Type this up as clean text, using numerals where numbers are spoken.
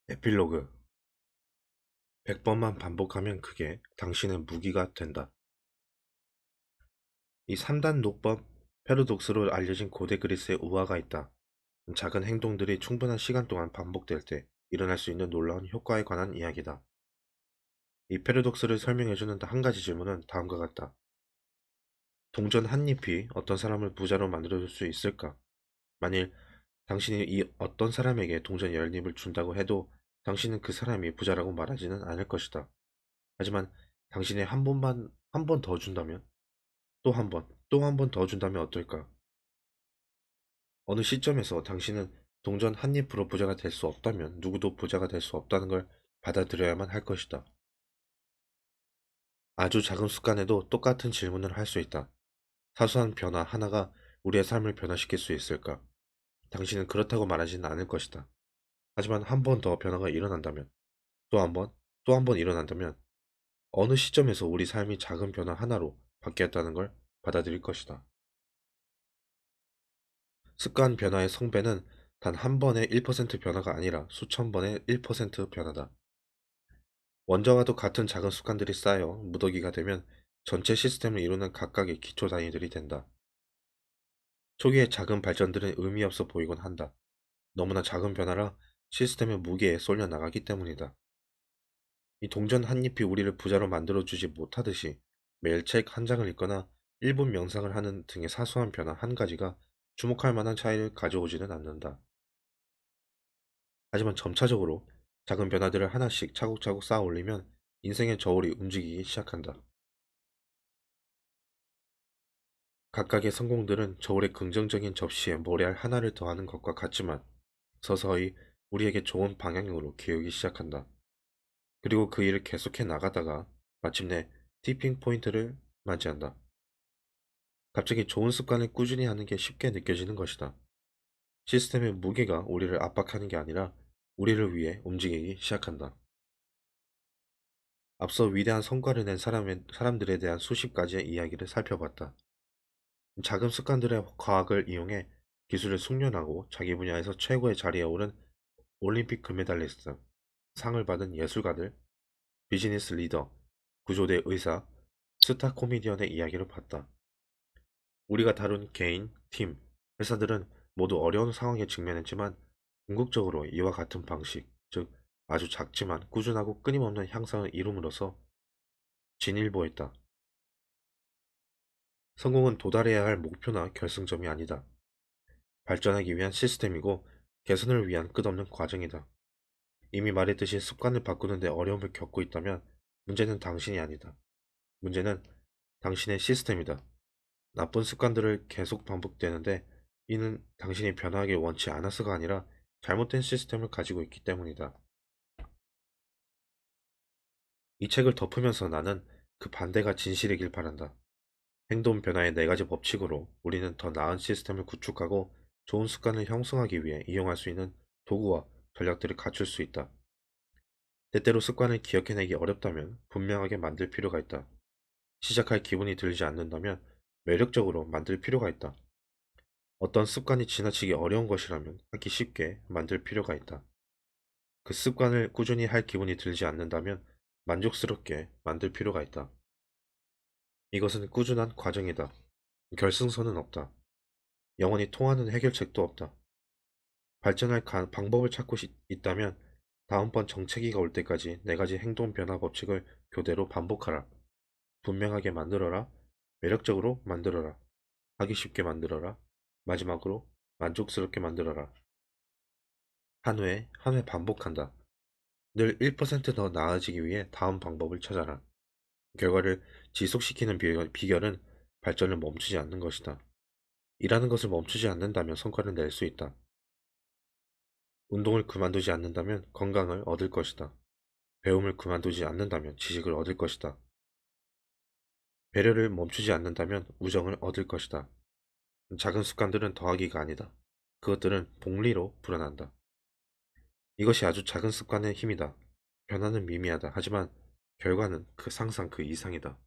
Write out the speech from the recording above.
에필로그 100번만 반복하면 그게 당신의 무기가 된다. 이 3단 노법 패러독스로 알려진 고대 그리스의 우화가 있다. 작은 행동들이 충분한 시간 동안 반복될 때 일어날 수 있는 놀라운 효과에 관한 이야기다. 이 패러독스를 설명해주는 한 가지 질문은 다음과 같다. 동전 한 잎이 어떤 사람을 부자로 만들어줄 수 있을까? 만일 당신이 이 어떤 사람에게 동전 10잎을 준다고 해도 당신은 그 사람이 부자라고 말하지는 않을 것이다. 하지만 당신이 한 번 더 준다면, 또 한 번, 또 한 번 더 준다면 어떨까? 어느 시점에서 당신은 동전 한 입으로 부자가 될 수 없다면 누구도 부자가 될 수 없다는 걸 받아들여야만 할 것이다. 아주 작은 습관에도 똑같은 질문을 할 수 있다. 사소한 변화 하나가 우리의 삶을 변화시킬 수 있을까? 당신은 그렇다고 말하지는 않을 것이다. 하지만 한 번 더 변화가 일어난다면, 또 한 번, 또 한 번 일어난다면 어느 시점에서 우리 삶이 작은 변화 하나로 바뀌었다는 걸 받아들일 것이다. 습관 변화의 성배는 단 한 번의 1% 변화가 아니라 수천 번의 1% 변화다. 원저와도 같은 작은 습관들이 쌓여 무더기가 되면 전체 시스템을 이루는 각각의 기초 단위들이 된다. 초기의 작은 발전들은 의미 없어 보이곤 한다. 너무나 작은 변화라 시스템의 무게에 쏠려 나가기 때문이다. 이 동전 한 잎이 우리를 부자로 만들어주지 못하듯이 매일 책 한 장을 읽거나 1분 명상을 하는 등의 사소한 변화 한 가지가 주목할 만한 차이를 가져오지는 않는다. 하지만 점차적으로 작은 변화들을 하나씩 차곡차곡 쌓아 올리면 인생의 저울이 움직이기 시작한다. 각각의 성공들은 저울의 긍정적인 접시에 모래알 하나를 더하는 것과 같지만 서서히 우리에게 좋은 방향으로 기울기 시작한다. 그리고 그 일을 계속해 나가다가 마침내 티핑 포인트를 맞이한다. 갑자기 좋은 습관을 꾸준히 하는 게 쉽게 느껴지는 것이다. 시스템의 무게가 우리를 압박하는 게 아니라 우리를 위해 움직이기 시작한다. 앞서 위대한 성과를 낸 사람들에 대한 수십 가지의 이야기를 살펴봤다. 작은 습관들의 과학을 이용해 기술을 숙련하고 자기 분야에서 최고의 자리에 오른 올림픽 금메달리스트, 상을 받은 예술가들, 비즈니스 리더, 구조대 의사, 스타 코미디언의 이야기를 봤다. 우리가 다룬 개인, 팀, 회사들은 모두 어려운 상황에 직면했지만 궁극적으로 이와 같은 방식, 즉 아주 작지만 꾸준하고 끊임없는 향상을 이룸으로써 진일보했다. 성공은 도달해야 할 목표나 결승점이 아니다. 발전하기 위한 시스템이고 개선을 위한 끝없는 과정이다. 이미 말했듯이 습관을 바꾸는데 어려움을 겪고 있다면 문제는 당신이 아니다. 문제는 당신의 시스템이다. 나쁜 습관들을 계속 반복되는데 이는 당신이 변화하길 원치 않아서가 아니라 잘못된 시스템을 가지고 있기 때문이다. 이 책을 덮으면서 나는 그 반대가 진실이길 바란다. 행동 변화의 네 가지 법칙으로 우리는 더 나은 시스템을 구축하고 좋은 습관을 형성하기 위해 이용할 수 있는 도구와 전략들을 갖출 수 있다. 때때로 습관을 기억해내기 어렵다면 분명하게 만들 필요가 있다. 시작할 기분이 들지 않는다면 매력적으로 만들 필요가 있다. 어떤 습관이 지나치기 어려운 것이라면 하기 쉽게 만들 필요가 있다. 그 습관을 꾸준히 할 기분이 들지 않는다면 만족스럽게 만들 필요가 있다. 이것은 꾸준한 과정이다. 결승선은 없다. 영원히 통하는 해결책도 없다. 발전할 방법을 찾고 있다면 다음번 정체기가 올 때까지 네 가지 행동 변화 법칙을 교대로 반복하라. 분명하게 만들어라. 매력적으로 만들어라. 하기 쉽게 만들어라. 마지막으로 만족스럽게 만들어라. 한 회, 한 회 반복한다. 늘 1%더 나아지기 위해 다음 방법을 찾아라. 결과를 지속시키는 비결은 발전을 멈추지 않는 것이다. 일하는 것을 멈추지 않는다면 성과를 낼 수 있다. 운동을 그만두지 않는다면 건강을 얻을 것이다. 배움을 그만두지 않는다면 지식을 얻을 것이다. 배려를 멈추지 않는다면 우정을 얻을 것이다. 작은 습관들은 더하기가 아니다. 그것들은 복리로 불어난다. 이것이 아주 작은 습관의 힘이다. 변화는 미미하다. 하지만 결과는 상상 그 이상이다.